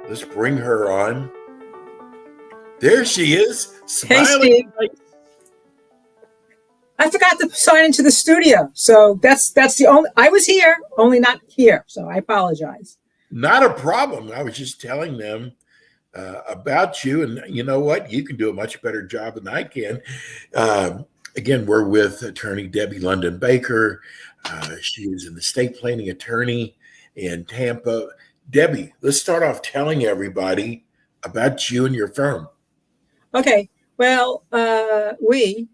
Let's bring her on. There she is, Hey, smiling. Steve. I forgot to sign into the studio, so that's the only. I was here, only not here, so I apologize. Not a problem. I was just telling them about you, and you know what? You can do a much better job than I can. Again, we're with attorney Debbie London Baker. She is an estate planning attorney in Tampa. Debbie, let's start off telling everybody about you and your firm. Okay, well, we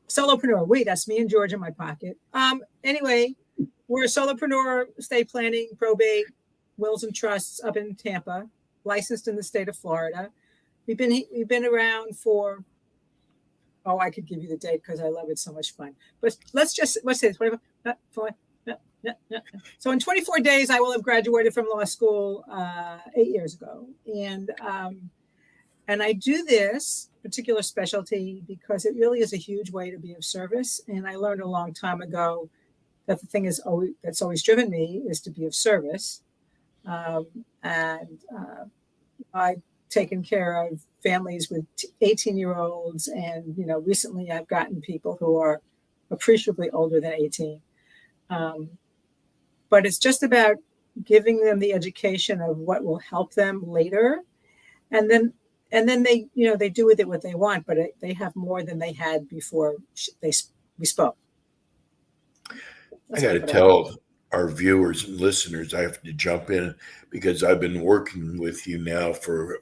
solopreneur. That's me and George in my pocket. Anyway, we're a solopreneur, estate planning, probate, wills and trusts up in Tampa, licensed in the state of Florida. We've been around for. Oh, I could give you the date because I love it, so much fun. But let's say this. So in 24 days, I will have graduated from law school 8 years ago, and I do this particular specialty because it really is a huge way to be of service. And I learned a long time ago that the thing that's always driven me is to be of service. I've taken care of families with 18-year-olds, and recently I've gotten people who are appreciably older than 18. But it's just about giving them the education of what will help them later, and then they they do with it what they want, but they have more than they had before we spoke. I got to tell our viewers and listeners, I have to jump in because I've been working with you now for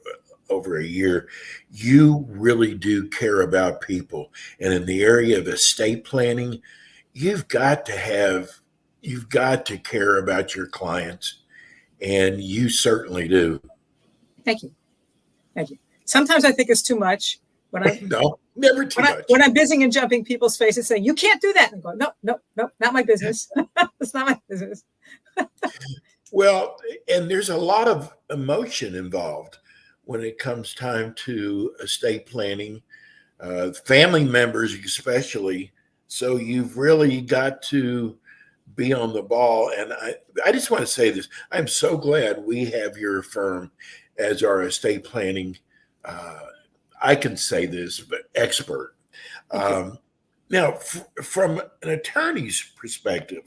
over a year. You really do care about people. And in the area of estate planning, you've got to care about your clients. And you certainly do. Thank you. Sometimes I think it's too much. No, never too much. When I'm busy and jumping people's faces saying, you can't do that. And I go, no, not my business. It's not my business. Well, and there's a lot of emotion involved when it comes time to estate planning, family members especially. So you've really got to be on the ball. And I just want to say this. I'm so glad we have your firm as our estate planning I can say this, but expert. Now, from an attorney's perspective,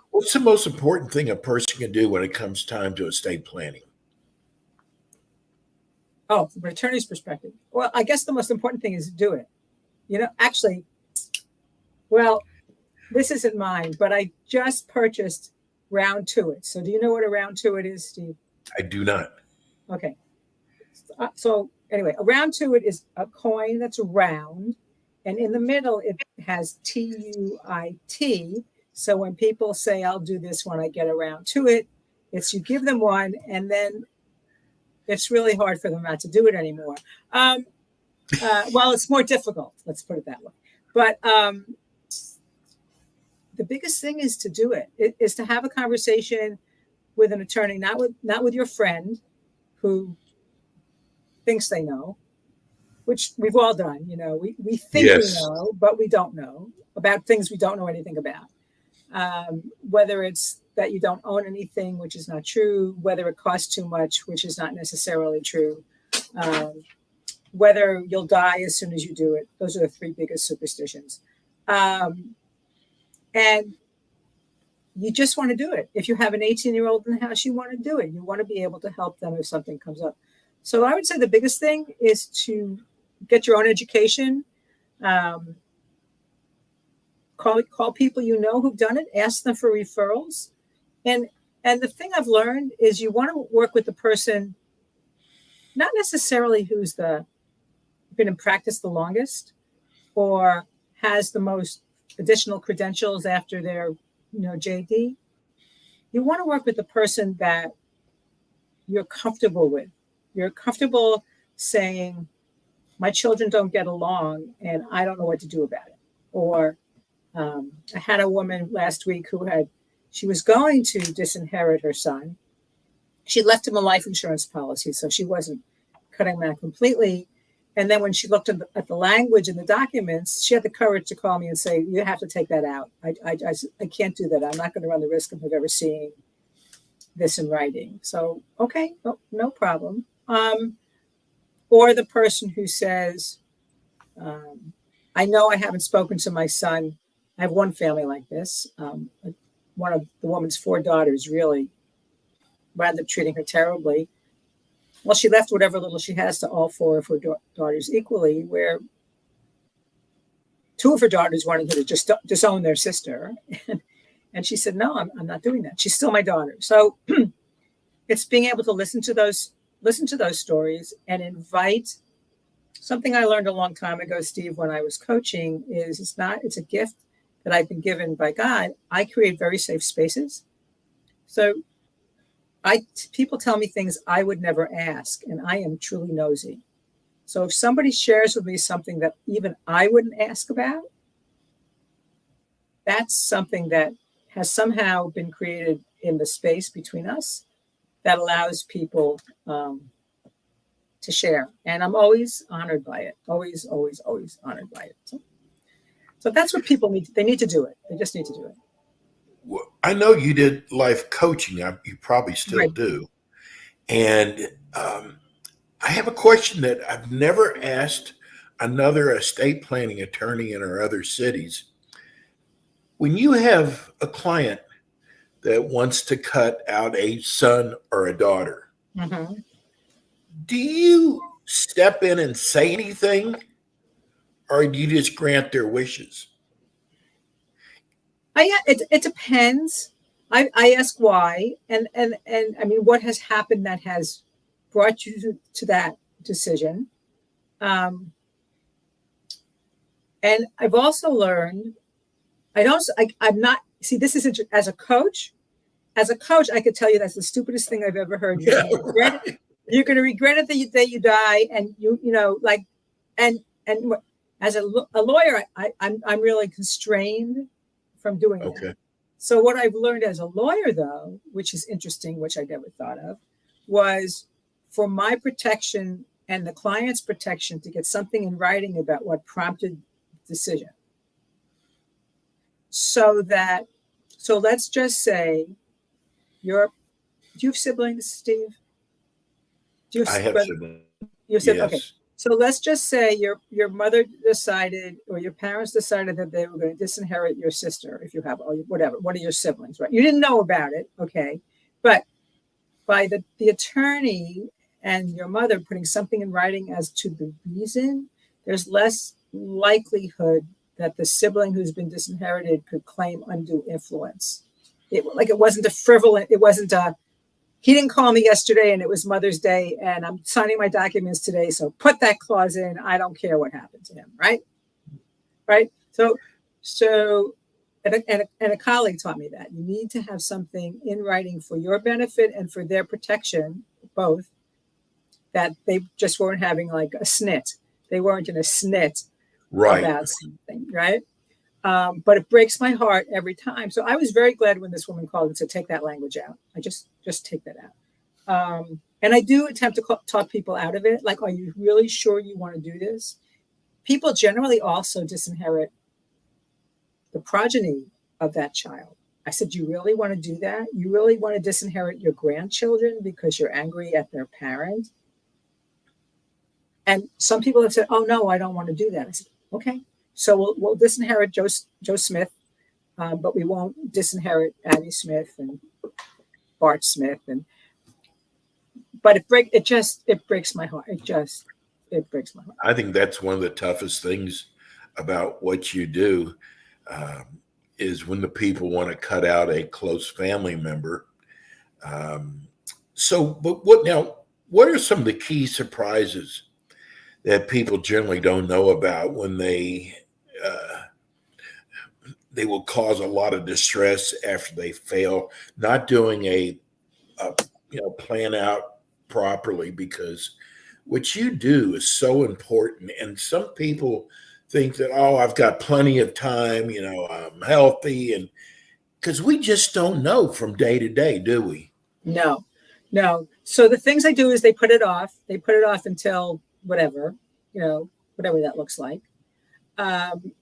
what's the most important thing a person can do when it comes time to estate planning? Oh, from an attorney's perspective. Well, I guess the most important thing is to do it. Actually, well, this isn't mine, but I just purchased Round To It. So do you know what a Round To It is, Steve? I do not. Okay. So anyway, a Round To It is a coin that's round, and in the middle it has TUIT. So when people say, I'll do this when I get around to it, it's you give them one, and then it's really hard for them not to do it anymore. Well, it's more difficult. Let's put it that way. But the biggest thing is to do it. It is to have a conversation with an attorney, not with your friend who thinks they know, which we've all done. We think we know, but we don't know about things we don't know anything about. Whether it's that you don't own anything, which is not true, whether it costs too much, which is not necessarily true, whether you'll die as soon as you do it. Those are the three biggest superstitions. And you just want to do it. If you have an 18-year-old in the house, you want to do it. You want to be able to help them if something comes up. So I would say the biggest thing is to get your own education. Call people who've done it. Ask them for referrals. And the thing I've learned is you want to work with the person, not necessarily who's been in practice the longest or has the most additional credentials after their JD. You want to work with the person that you're comfortable with. You're comfortable saying, my children don't get along and I don't know what to do about it. Or I had a woman last week she was going to disinherit her son. She left him a life insurance policy, so she wasn't cutting him out completely. And then when she looked at the language in the documents, she had the courage to call me and say, you have to take that out. I can't do that. I'm not going to run the risk of ever seeing this in writing. So, okay, no problem. Or the person who says, I know I haven't spoken to my son. I have one family like this. One of the woman's 4 daughters really wound up treating her terribly. Well, she left whatever little she has to all 4 of her daughters equally, where 2 of her daughters wanted her to just disown their sister. And she said, no, I'm not doing that. She's still my daughter. So it's being able to listen to those stories and invite. Something I learned a long time ago, Steve, when I was coaching, is it's a gift that I've been given by God. I create very safe spaces. So people tell me things I would never ask, and I am truly nosy. So if somebody shares with me something that even I wouldn't ask about, that's something that has somehow been created in the space between us that allows people to share. And I'm always honored by it. Always, always, always honored by it. So that's what people need. They need to do it. They just need to do it. Well, I know you did life coaching. You probably still Right. do. And I have a question that I've never asked another estate planning attorney in our other cities. When you have a client that wants to cut out a son or a daughter, Mm-hmm. do you step in and say anything, or do you just grant their wishes? It depends. I ask why, and I mean, what has happened that has brought you to that decision. And I've also learned, I'm not, see, this is as a coach, I could tell you that's the stupidest thing I've ever heard. Yeah, right. You're going to regret it the day you die. And and as a lawyer, I'm really constrained from doing Okay. that. So what I've learned as a lawyer, though, which is interesting, which I never thought of, was for my protection and the client's protection to get something in writing about what prompted the decision. So let's just say do you have siblings, Steve? Do you I have siblings. Okay. Yes. So let's just say your mother decided, or your parents decided, that they were going to disinherit your sister, if you have, or whatever, one of your siblings, right? You didn't know about it, okay? But by the attorney and your mother putting something in writing as to the reason, there's less likelihood that the sibling who's been disinherited could claim undue influence. It wasn't a frivolous, he didn't call me yesterday and it was Mother's Day and I'm signing my documents today. So put that clause in. I don't care what happened to him. Right. Right. So and a colleague taught me that you need to have something in writing for your benefit and for their protection, both, that they just weren't having like a snit. They weren't in a snit about something. Right. But it breaks my heart every time. So I was very glad when this woman called and said, take that language out. I just take that out. And I do attempt to talk people out of it. Like, are you really sure you want to do this? People generally also disinherit the progeny of that child. I said, you really want to do that? You really want to disinherit your grandchildren because you're angry at their parent? And some people have said, oh, no, I don't want to do that. I said, okay. So we'll disinherit Joe Smith, but we won't disinherit Abby Smith and Bart Smith. But it breaks my heart. It breaks my heart. I think that's one of the toughest things about what you do, is when the people want to cut out a close family member. But what are some of the key surprises that people generally don't know about when they will cause a lot of distress after they fail, not doing a plan out properly? Because what you do is so important, and some people think that, oh, I've got plenty of time, I'm healthy, and because we just don't know from day to day, do we? No. So the things I do is they put it off until whatever that looks like,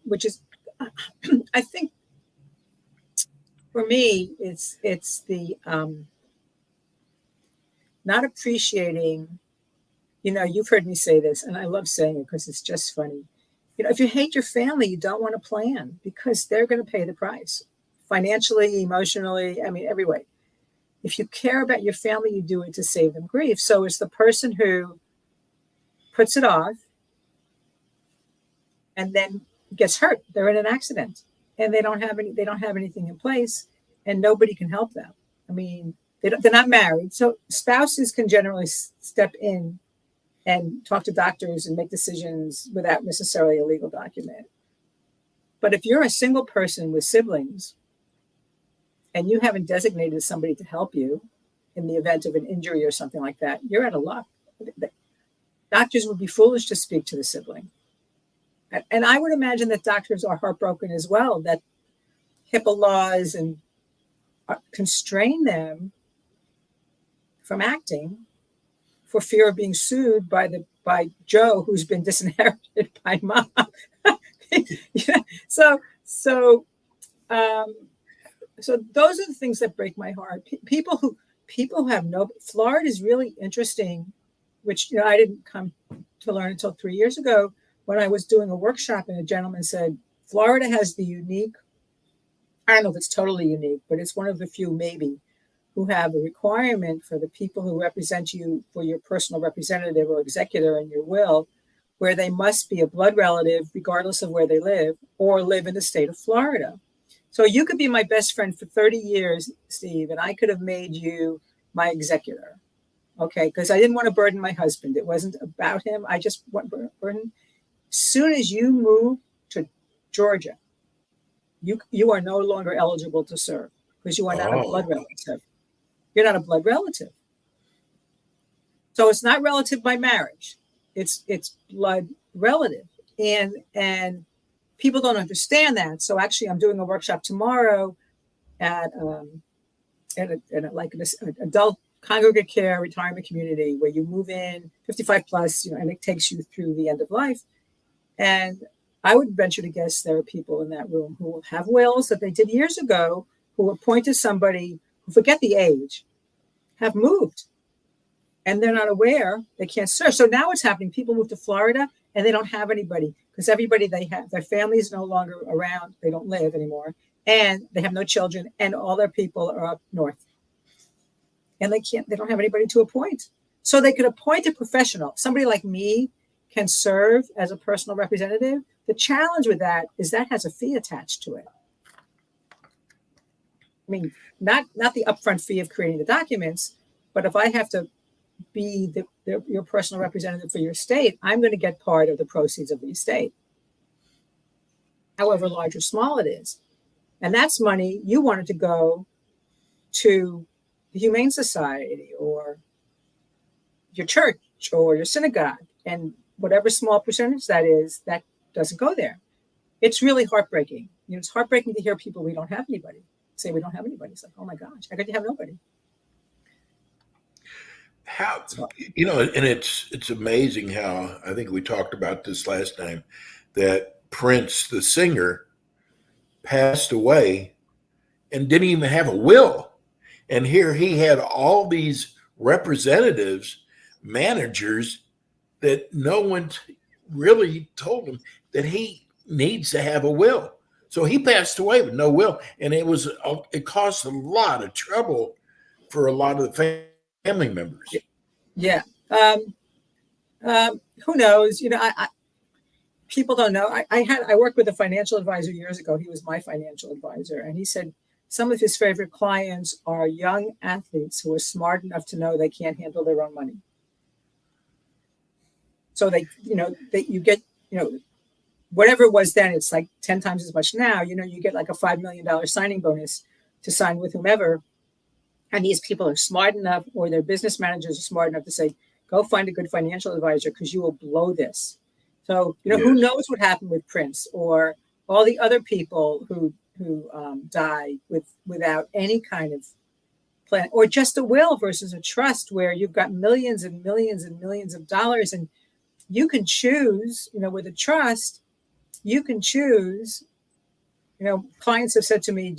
which is, I think for me, it's the not appreciating, you've heard me say this, and I love saying it because it's just funny. If you hate your family, you don't want to plan because they're going to pay the price financially, emotionally, I mean, every way. If you care about your family, you do it to save them grief. So it's the person who puts it off and then gets hurt. They're in an accident and they don't have anything in place and nobody can help them. I mean, they're not married. So spouses can generally step in and talk to doctors and make decisions without necessarily a legal document. But if you're a single person with siblings and you haven't designated somebody to help you in the event of an injury or something like that, you're out of luck. Doctors would be foolish to speak to the sibling. And I would imagine that doctors are heartbroken as well, that HIPAA laws and constrain them from acting for fear of being sued by Joe, who's been disinherited by mom. So those are the things that break my heart. People who have Florida is really interesting, which I didn't come to learn until 3 years ago when I was doing a workshop and a gentleman said, Florida has the unique, I don't know if it's totally unique, but it's one of the few maybe who have a requirement for the people who represent you for your personal representative or executor in your will, where they must be a blood relative, regardless of where they live, or live in the state of Florida. So you could be my best friend for 30 years, Steve, and I could have made you my executor. Okay, because I didn't want to burden my husband. It wasn't about him. I just want to burden. As soon as you move to Georgia, you are no longer eligible to serve because you are not a blood relative. You're not a blood relative. So it's not relative by marriage. It's blood relative. And people don't understand that. So actually I'm doing a workshop tomorrow at an adult congregate care retirement community where you move in 55 plus, and it takes you through the end of life. And I would venture to guess there are people in that room who will have wills that they did years ago, who appointed somebody who, forget the age, have moved. And they're not aware, they can't serve. So now what's happening, people move to Florida and they don't have anybody because everybody they have, their family is no longer around, they don't live anymore, and they have no children, and all their people are up north. And they don't have anybody to appoint. So they could appoint a professional. Somebody like me can serve as a personal representative. The challenge with that is that has a fee attached to it. I mean, not the upfront fee of creating the documents, but if I have to be your personal representative for your state, I'm going to get part of the proceeds of the estate, however large or small it is. And that's money you wanted to go to the Humane Society or your church or your synagogue, and whatever small percentage that is, that doesn't go there. It's really heartbreaking. It's heartbreaking to hear people, we don't have anybody, say we don't have anybody. It's like, oh my gosh, how could you have nobody? How, and it's amazing how, I think we talked about this last time, that Prince, the singer, passed away and didn't even have a will. And here he had all these representatives, managers, that no one really told him that he needs to have a will. So he passed away with no will. And it caused a lot of trouble for a lot of the family members. Yeah. Who knows? People don't know. I worked with a financial advisor years ago. He was my financial advisor. And he said some of his favorite clients are young athletes who are smart enough to know they can't handle their own money. So you get, whatever it was then, it's like 10 times as much now. You get like a $5 million signing bonus to sign with whomever. And these people are smart enough, or their business managers are smart enough to say, go find a good financial advisor because you will blow this. So, yes. Who knows what happened with Prince or all the other people who die without any kind of plan, or just a will versus a trust where you've got millions and millions and millions of dollars, and you can choose, with a trust, you can choose. Clients have said to me,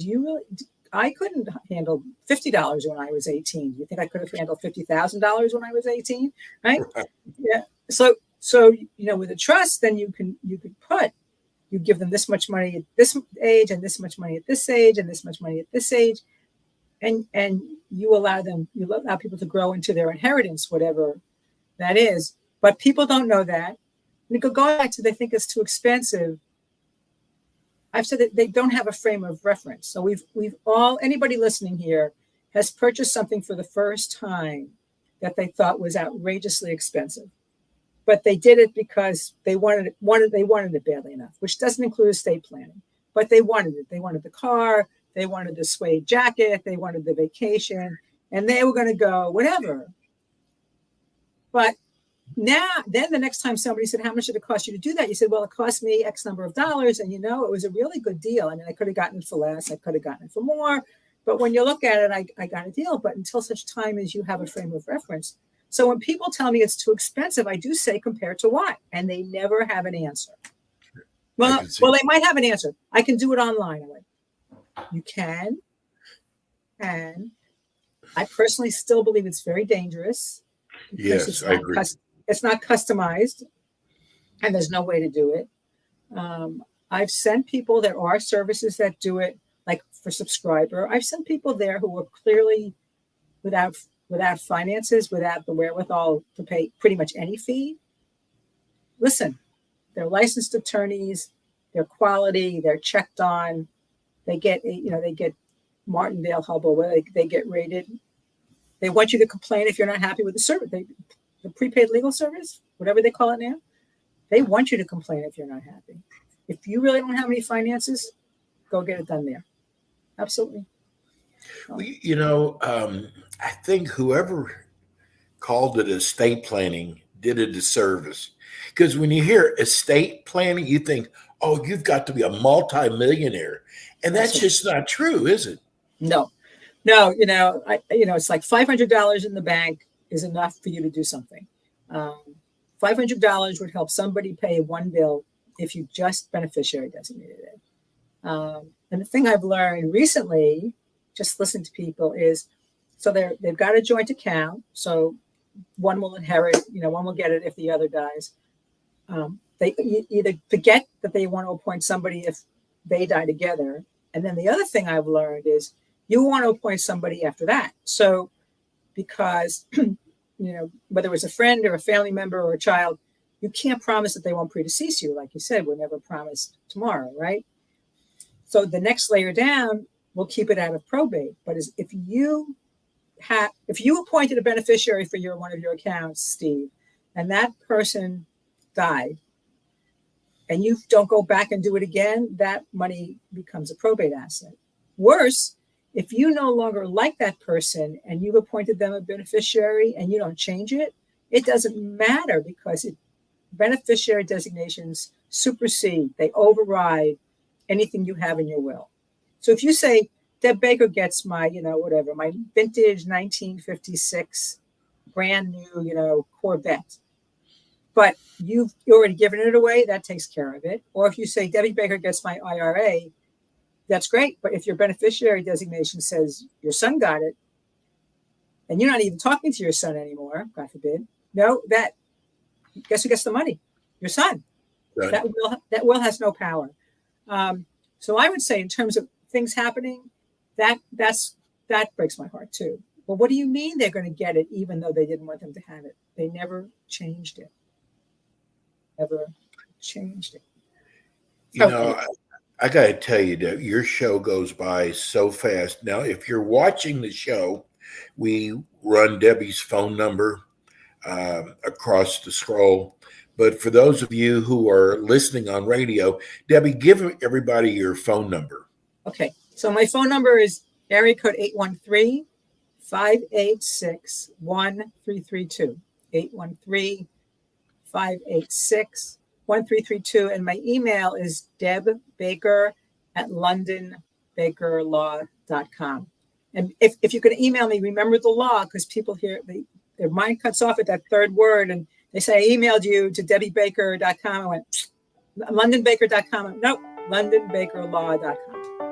I couldn't handle $50 when I was 18. You think I could have handled $50,000 when I was 18? Right? Right. Yeah. With a trust, then you give them this much money at this age, and this much money at this age, and this much money at this age, and you allow people to grow into their inheritance, whatever that is. But people don't know that. And go back to, they think it's too expensive. I've said that they don't have a frame of reference. So anybody listening here has purchased something for the first time that they thought was outrageously expensive, but they did it because they wanted it badly enough, which doesn't include estate planning, but they wanted it. They wanted the car, they wanted the suede jacket, they wanted the vacation, and they were going to go whatever. But then the next time somebody said, how much did it cost you to do that? You said, well, it cost me X number of dollars. And, it was a really good deal. I mean, I could have gotten it for less. I could have gotten it for more. But when you look at it, I got a deal. But until such time as you have a frame of reference. So when people tell me it's too expensive, I do say, compared to what? And they never have an answer. Well, they might have an answer. I can do it online. I'm like, you can. And I personally still believe it's very dangerous. Yes, I agree. It's not customized, and there's no way to do it. I've sent people, there are services that do it, like for subscriber. I've sent people there who are clearly without finances, without the wherewithal to pay pretty much any fee. Listen, they're licensed attorneys, they're quality, they're checked on, they get Martindale Hubble, where they get rated. They want you to complain if you're not happy with the service. The prepaid legal service, whatever they call it now, they want you to complain if you're not happy. If you really don't have any finances, go get it done there. Absolutely. I think whoever called it estate planning did a disservice. Because when you hear estate planning, you think, oh, you've got to be a multimillionaire. And that's just not true, is it? No, it's like $500 in the bank is enough for you to do something. $500 would help somebody pay one bill if you just beneficiary designated it. And the thing I've learned recently, just listen to people, is so they've got a joint account. So one will inherit, one will get it if the other dies. They either forget that they want to appoint somebody if they die together. And then the other thing I've learned is you want to appoint somebody after that. So because, whether it's a friend or a family member or a child, you can't promise that they won't predecease you. Like you said, we're never promised tomorrow, right? So the next layer down, we'll keep it out of probate. But if you appointed a beneficiary for one of your accounts, Steve, and that person died, and you don't go back and do it again, that money becomes a probate asset. Worse, if you no longer like that person and you've appointed them a beneficiary and you don't change it, it doesn't matter because beneficiary designations supersede, they override anything you have in your will. So if you say, Deb Baker gets my, my vintage 1956 brand new, Corvette, but you've already given it away, that takes care of it. Or if you say Debbie Baker gets my IRA, that's great. But if your beneficiary designation says your son got it, and you're not even talking to your son anymore, God forbid, guess who gets the money? Your son. Right. That will has no power. So I would say in terms of things happening, that breaks my heart too. Well, what do you mean they're going to get it even though they didn't want them to have it? They never changed it. Never changed it. I got to tell you that your show goes by so fast. Now, if you're watching the show, we run Debbie's phone number across the scroll. But for those of you who are listening on radio, Debbie, give everybody your phone number. Okay. So my phone number is area code 813-586-1332. 813-586-1332. And my email is debbaker@londonbakerlaw.com. And if you can email me, remember the law, because people hear their mind cuts off at that third word and they say, I emailed you to debbiebaker.com. I went, londonbaker.com. Nope, londonbakerlaw.com.